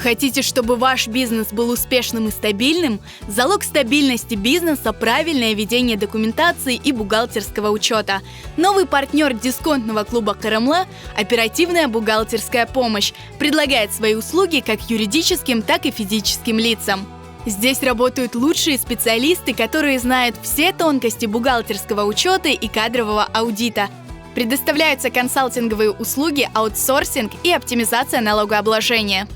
Хотите, чтобы ваш бизнес был успешным и стабильным? Залог стабильности бизнеса – правильное ведение документации и бухгалтерского учета. Новый партнер дисконтного клуба «Карамла» – оперативная бухгалтерская помощь, предлагает свои услуги как юридическим, так и физическим лицам. Здесь работают лучшие специалисты, которые знают все тонкости бухгалтерского учета и кадрового аудита. Предоставляются консалтинговые услуги, аутсорсинг и оптимизация налогообложения.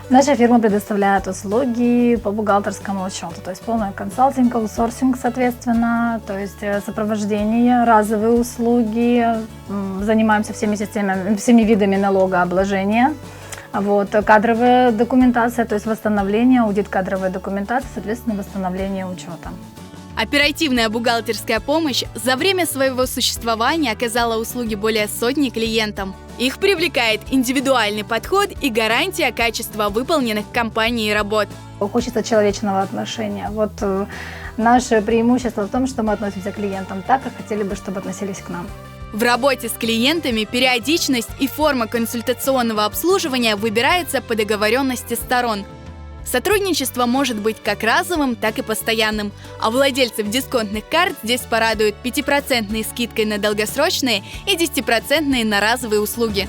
Наша фирма предоставляет услуги по бухгалтерскому учету, то есть полный консалтинг, аутсорсинг, соответственно, то есть сопровождение, разовые услуги, занимаемся всеми видами налогообложения, кадровая документация, то есть восстановление, аудит кадровой документации, соответственно, восстановление учета. Оперативная бухгалтерская помощь за время своего существования оказала услуги более сотни клиентам. Их привлекает индивидуальный подход и гарантия качества выполненных компанией работ. Хочется человечного отношения. Наше преимущество в том, что мы относимся к клиентам так, как хотели бы, чтобы относились к нам. В работе с клиентами периодичность и форма консультационного обслуживания выбирается по договоренности сторон. Сотрудничество может быть как разовым, так и постоянным, а владельцев дисконтных карт здесь порадуют 5% скидкой на долгосрочные и 10% на разовые услуги.